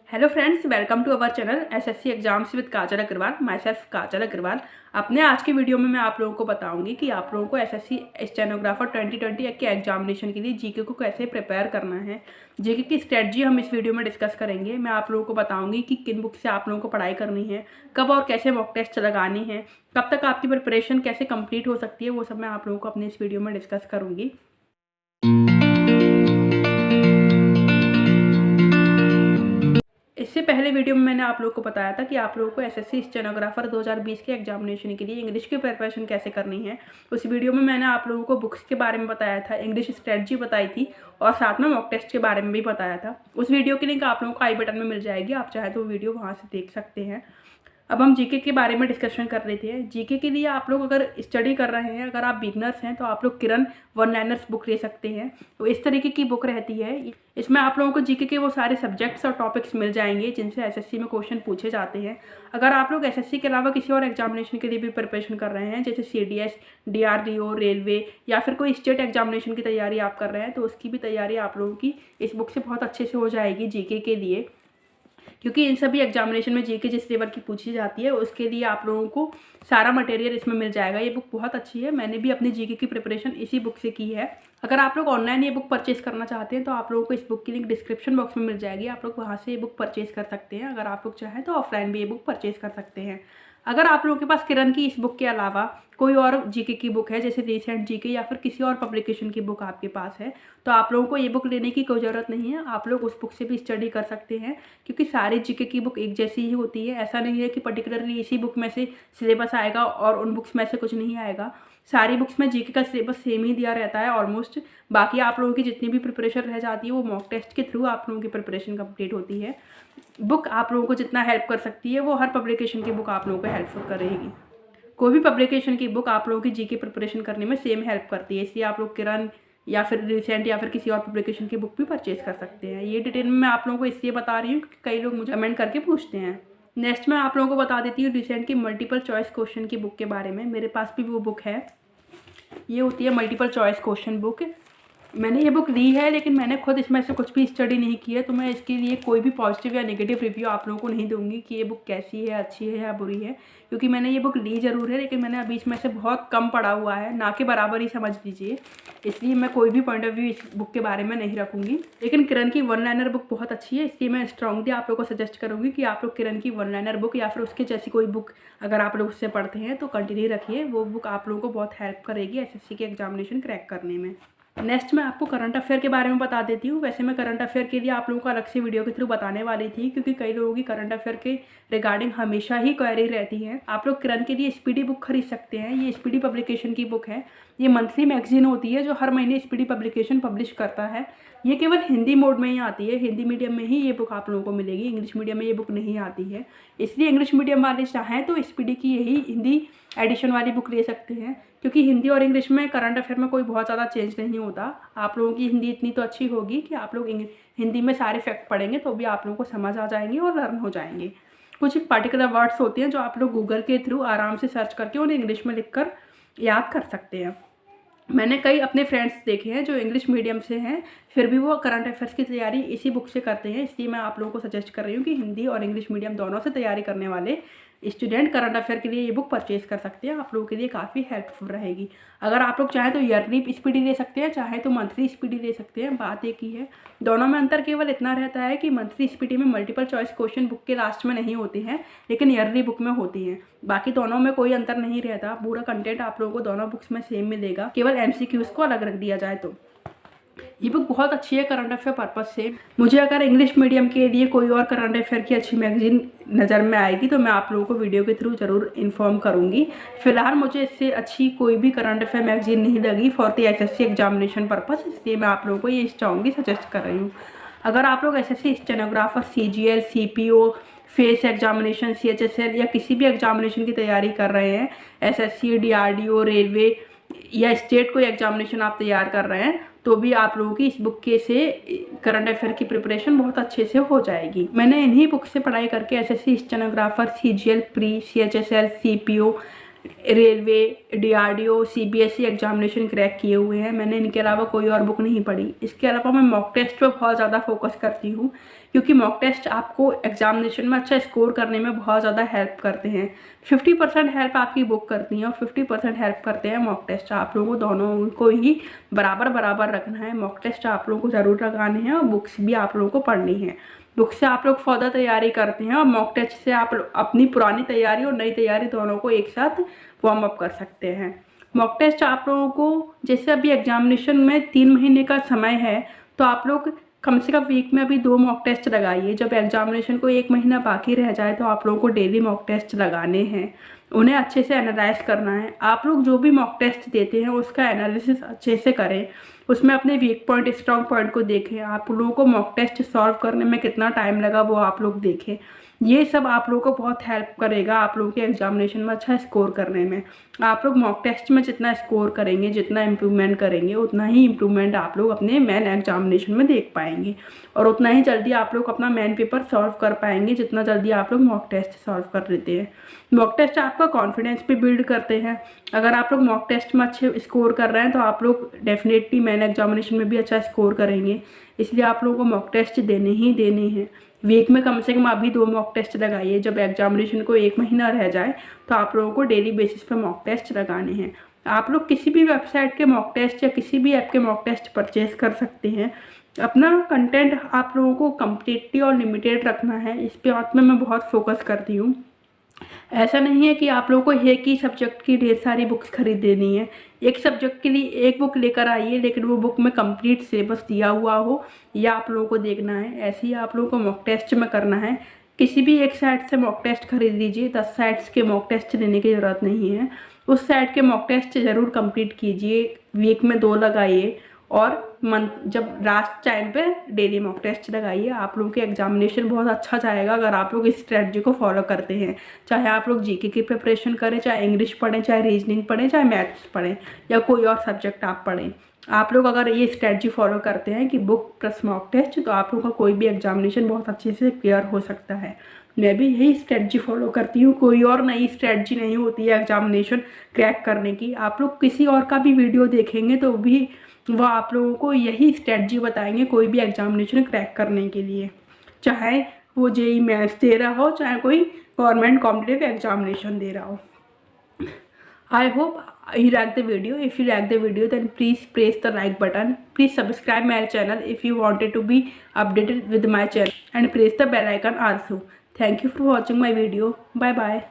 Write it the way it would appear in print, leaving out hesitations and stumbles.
Hello friends, welcome to our channel SSC exams with Kajal Agarwal. My self Kajal Agarwal. अपने आज के video में मैं आप लोगों को बताऊंगी कि आप लोगों को एसएससी स्टेनोग्राफर 2020 के एग्जामिनेशन के लिए जीके को कैसे प्रिपेयर करना है। जीके की स्ट्रेटजी हम इस वीडियो में डिस्कस करेंगे। मैं आप लोगों को बताऊंगी कि किन बुक से आप लोगों को पढ़ाई करनी है, कब और कैसे मॉक टेस्ट लगानी है, कब तक आपकी प्रिपरेशन कैसे कंप्लीट हो सकती है, वो सब मैं आप लोगों को अपने इस वीडियो में डिस्कस करूँगी। इससे पहले वीडियो में मैंने आप लोगों को बताया था कि आप लोगों को एसएससी स्टेनोग्राफर 2020 के एग्जामिनेशन के लिए इंग्लिश की प्रिपरेशन कैसे करनी है। उस वीडियो में मैंने आप लोगों को बुक्स के बारे में बताया था, इंग्लिश स्ट्रेटजी बताई थी और साथ में मॉक टेस्ट के बारे में भी बताया था। उस वीडियो की लिंक आप लोगों को आई बटन में मिल जाएगी, आप चाहे तो वीडियो वहाँ से देख सकते हैं। अब हम जीके के बारे में डिस्कशन कर लेते हैं। जीके के लिए आप लोग अगर स्टडी कर रहे हैं, अगर आप बिगनर्स हैं, तो आप लोग किरण वन लाइनर्स बुक ले सकते हैं। तो इस तरीके की बुक रहती है। इसमें आप लोगों को जीके के वो सारे सब्जेक्ट्स और टॉपिक्स मिल जाएंगे जिनसे एसएससी में क्वेश्चन पूछे जाते हैं। अगर आप लोग एसएससी के अलावा किसी और एग्जामिनेशन के लिए भी प्रिपरेशन कर रहे हैं, जैसे सीडीएस, डीआरडीओ, रेलवे या फिर कोई स्टेट एग्जामिनेशन की तैयारी आप कर रहे हैं, तो उसकी भी तैयारी आप लोगों की इस बुक से बहुत अच्छे से हो जाएगी जीके के लिए। क्योंकि इन सभी एग्जामिनेशन में जीके जिस लेवल की पूछी जाती है उसके लिए आप लोगों को सारा मटेरियल इसमें मिल जाएगा। ये बुक बहुत अच्छी है, मैंने भी अपनी जीके की प्रिपरेशन इसी बुक से की है। अगर आप लोग ऑनलाइन ये बुक परचेस करना चाहते हैं तो आप लोगों को इस बुक की लिंक डिस्क्रिप्शन बॉक्स में मिल जाएगी, आप लोग वहाँ से ये बुक परचेस कर सकते हैं। अगर आप लोग चाहें तो ऑफलाइन भी ये बुक परचेस कर सकते हैं। अगर आप लोगों के पास किरण की इस बुक के अलावा कोई और जीके की बुक है, जैसे रिसेंट जीके या फिर किसी और पब्लिकेशन की बुक आपके पास है, तो आप लोगों को ये बुक लेने की कोई ज़रूरत नहीं है। आप लोग उस बुक से भी स्टडी कर सकते हैं, क्योंकि सारी जीके की बुक एक जैसी ही होती है। ऐसा नहीं है कि पर्टिकुलरली इसी बुक में से सिलेबस आएगा और उन बुक्स में से कुछ नहीं आएगा। सारी बुक्स में जीके का सिलेबस सेम ही दिया रहता है ऑलमोस्ट। बाकी आप लोगों की जितनी भी प्रिपरेशन रह जाती है वो मॉक टेस्ट के थ्रू आप लोगों की प्रिपरेशन कंप्लीट होती है। बुक आप लोगों को जितना हेल्प कर सकती है वो हर पब्लिकेशन की बुक आप लोगों को हेल्पफुल करेगी। कोई भी पब्लिकेशन की बुक आप लोगों की जीके प्रिपरेशन करने में सेम हेल्प करती है, इसलिए आप लोग किरण या फिर रिसेंट या फिर किसी और पब्लिकेशन की बुक भी परचेज कर सकते हैं। ये डिटेल में मैं आप लोगों को इसलिए बता रही हूँ क्योंकि कई लोग मुझे कमेंट करके पूछते हैं। नेक्स्ट मैं आप लोगों को बता देती हूँ रिसेंट की मल्टीपल चॉइस क्वेश्चन की बुक के बारे में। मेरे पास भी वो बुक है, ये होती है मल्टीपल चॉइस क्वेश्चन बुक। मैंने ये बुक ली है लेकिन मैंने खुद इसमें से कुछ भी स्टडी नहीं की है, तो मैं इसके लिए कोई भी पॉजिटिव या नेगेटिव रिव्यू आप लोगों को नहीं दूंगी कि ये बुक कैसी है, अच्छी है या बुरी है। क्योंकि मैंने ये बुक ली ज़रूर है लेकिन मैंने अभी इसमें से बहुत कम पढ़ा हुआ है, ना के बराबर ही समझ लीजिए। इसलिए मैं कोई भी पॉइंट ऑफ व्यू इस बुक के बारे में नहीं रखूँगी। लेकिन किरण की वन लाइनर बुक बहुत अच्छी है, इसलिए मैं स्ट्रांगली आप लोगों को सजेस्ट करूँगी कि आप लोग किरण की वन लाइनर बुक या फिर उसके जैसी कोई बुक अगर आप लोग उससे पढ़ते हैं तो कंटिन्यू रखिए। वो बुक आप लोगों को बहुत हेल्प करेगी एसएससी के एग्जामिनेशन क्रैक करने में। नेक्स्ट मैं आपको करंट अफेयर के बारे में बता देती हूँ। वैसे मैं करंट अफेयर के लिए आप लोगों को अलग से वीडियो के थ्रू बताने वाली थी, क्योंकि कई लोगों की करंट अफेयर के रिगार्डिंग हमेशा ही क्वेरी रहती है। आप लोग किरण के लिए स्पीडी बुक खरीद सकते हैं। ये स्पीडी पब्लिकेशन की बुक है। ये मंथली मैगजीन होती है जो हर महीने स्पीडी पब्लिकेशन पब्लिश करता है। ये केवल हिंदी मोड में ही आती है, हिंदी मीडियम में ही ये बुक आप लोगों को मिलेगी, इंग्लिश मीडियम में ये बुक नहीं आती है। इसलिए इंग्लिश मीडियम वाले चाहें तो स्पीडी की यही हिंदी एडिशन वाली बुक ले सकते हैं, क्योंकि हिंदी और इंग्लिश में करंट अफेयर में कोई बहुत ज़्यादा चेंज नहीं होता। आप लोगों की हिंदी इतनी तो अच्छी होगी कि आप लोग हिंदी में सारे फैक्ट पढ़ेंगे तो भी आप लोगों को समझ आ जाएंगे और लर्न हो जाएंगे। कुछ पर्टिकुलर वर्ड्स होते हैं जो आप लोग गूगल के थ्रू आराम से सर्च करके उन्हें इंग्लिश में लिखकर याद कर सकते हैं। मैंने कई अपने फ्रेंड्स देखे हैं जो इंग्लिश मीडियम से हैं, फिर भी वो करंट अफेयर्स की तैयारी इसी बुक से करते हैं। इसलिए मैं आप लोगों को सजेस्ट कर रही हूँ कि हिंदी और इंग्लिश मीडियम दोनों से तैयारी करने वाले स्टूडेंट करंट अफेयर के लिए ये बुक परचेज कर सकते हैं। आप लोगों के लिए काफ़ी हेल्पफुल रहेगी। अगर आप लोग चाहें तो ईयरली स्पीडी ले सकते हैं, चाहे तो मंथली स्पीडी ले सकते हैं, बात एक ही है। दोनों में अंतर केवल इतना रहता है कि मंथली स्पीडी में मल्टीपल चॉइस क्वेश्चन बुक के लास्ट में नहीं होते हैं, लेकिन ईयरली बुक में होती हैं। बाकी दोनों में कोई अंतर नहीं रहता, पूरा कंटेंट आप लोगों को दोनों बुक्स में सेम मिलेगा, केवल एमसीक्यूज को अलग रख दिया जाए। तो ये बुक बहुत अच्छी है करंट अफेयर पर्पज से। मुझे अगर इंग्लिश मीडियम के लिए कोई और करंट अफेयर की अच्छी मैगजीन नज़र में आएगी तो मैं आप लोगों को वीडियो के थ्रू ज़रूर इन्फॉर्म करूंगी। फिलहाल मुझे इससे अच्छी कोई भी करंट अफेयर मैगजीन नहीं लगी for the assessee examination purpose, इसलिए मैं आप लोगों को ये स्ट्रांगली सजेस्ट कर रही हूँ। अगर आप लोग SSC stenographer, CGL, CPO, face examination, CHSL या किसी भी एग्जामिनेशन की तैयारी कर रहे हैं, एसएससी, डीआरडीओ, रेलवे या स्टेट कोई एग्जामिनेशन आप तैयार कर रहे हैं, तो भी आप लोगों की इस बुक के से करंट अफेयर की प्रिपरेशन बहुत अच्छे से हो जाएगी। मैंने इन्हीं बुक से पढ़ाई करके SSC stenographer, CGL, pre, CHSL, CPO, railway, DRDO, CBSE examination crack किए हुए हैं। मैंने इनके अलावा कोई और बुक नहीं पढ़ी। इसके अलावा मैं मॉक टेस्ट पे बहुत ज़्यादा फोकस करती हूँ, क्योंकि मॉक टेस्ट आपको एग्जामिनेशन में अच्छा स्कोर करने में बहुत ज़्यादा हेल्प करते हैं। 50% हेल्प आपकी बुक करती हैं और 50% हेल्प करते हैं मॉक टेस्ट। आप लोगों को दोनों को ही बराबर बराबर रखना है। मॉक टेस्ट आप लोगों को ज़रूर लगाने हैं और बुक्स भी आप लोगों को पढ़नी है। बुक से आप लोग फर्दर तैयारी करते हैं और मॉक टेस्ट से आप अपनी पुरानी तैयारी और नई तैयारी दोनों को एक साथ वार्म अप कर सकते हैं। मॉक टेस्ट आप लोगों को, जैसे अभी एग्जामिनेशन में 3 महीने का समय है, तो आप लोग कम से कम वीक में अभी 2 मॉक टेस्ट लगाइए। जब एग्जामिनेशन को 1 महीना बाकी रह जाए तो आप लोगों को डेली मॉक टेस्ट लगाने हैं, उन्हें अच्छे से एनालाइज करना है। आप लोग जो भी मॉक टेस्ट देते हैं उसका एनालिसिस अच्छे से करें, उसमें अपने वीक पॉइंट स्ट्रॉन्ग पॉइंट को देखें। आप लोगों को मॉक टेस्ट सॉल्व करने में कितना टाइम लगा वो आप लोग देखें। ये सब आप लोगों को बहुत हेल्प करेगा आप लोगों के एग्जामिनेशन में अच्छा स्कोर करने में। आप लोग मॉक टेस्ट में जितना स्कोर करेंगे, जितना इम्प्रूवमेंट करेंगे, उतना ही इम्प्रूवमेंट आप लोग अपने मेन एग्जामिनेशन में देख पाएंगे और उतना ही जल्दी आप लोग अपना मेन पेपर सॉल्व कर पाएंगे जितना जल्दी आप लोग मॉक टेस्ट सॉल्व कर लेते हैं। मॉक टेस्ट आपका कॉन्फिडेंस भी बिल्ड करते हैं। अगर आप लोग मॉक टेस्ट में अच्छे स्कोर कर रहे हैं तो आप लोग डेफिनेटली मेन एग्जामिनेशन में भी अच्छा स्कोर करेंगे। इसलिए आप लोगों को मॉक टेस्ट देने ही देने हैं। वीक में कम से कम अभी 2 मॉक टेस्ट लगाइए। जब एग्जामिनेशन को 1 महीना रह जाए तो आप लोगों को डेली बेसिस पे मॉक टेस्ट लगाने हैं। आप लोग किसी भी वेबसाइट के मॉक टेस्ट या किसी भी ऐप के मॉक टेस्ट परचेज कर सकते हैं। अपना कंटेंट आप लोगों को कम्प्लीटली और लिमिटेड रखना है। इस पे बात में मैं बहुत फोकस करती हूँ। ऐसा नहीं है कि आप लोगों को एक ही सब्जेक्ट की ढेर सारी बुक्स खरीद देनी है। एक सब्जेक्ट के लिए एक बुक लेकर आइए, लेकिन वो बुक में कंप्लीट सिलेबस दिया हुआ हो, या आप लोगों को देखना है। ऐसे ही आप लोगों को मॉक टेस्ट में करना है। किसी भी एक साइट से मॉक टेस्ट खरीद लीजिए, 10 साइट्स के मॉक टेस्ट लेने की ज़रूरत नहीं है। उस साइट के मॉक टेस्ट ज़रूर कंप्लीट कीजिए, वीक में 2 लगाइए और मंथ जब लास्ट टाइम पे डेली मॉक टेस्ट लगाइए। आप लोगों के एग्जामिनेशन बहुत अच्छा जाएगा अगर आप लोग इस स्ट्रेटजी को फॉलो करते हैं। चाहे आप लोग जीके की प्रिपरेशन करें, चाहे इंग्लिश पढ़ें, चाहे रीजनिंग पढ़ें, चाहे मैथ्स पढ़ें, या कोई और सब्जेक्ट आप पढ़ें। आप लोग अगर ये स्ट्रेटजी फॉलो करते हैं कि बुक प्लस मॉक टेस्ट, तो आप लोगों का कोई भी एग्जामिनेशन बहुत अच्छे से क्लियर हो सकता है। मैं भी यही स्ट्रेटजी फॉलो करती हूँ। कोई और नई स्ट्रेटजी नहीं होती है एग्जामिनेशन क्रैक करने की। आप लोग किसी और का भी वीडियो देखेंगे तो भी वह आप लोगों को यही स्ट्रेटजी बताएंगे कोई भी एग्जामिनेशन क्रैक करने के लिए, चाहे वो जेई मैथ्स दे रहा हो, चाहे कोई गवर्नमेंट कॉम्पिटिटिव एग्जामिनेशन दे रहा हो। I hope you like the video. If you like the video, then please press the like button. Please subscribe my channel if you wanted to be updated with my channel, and press the bell icon also. Thank you for watching my video. Bye bye.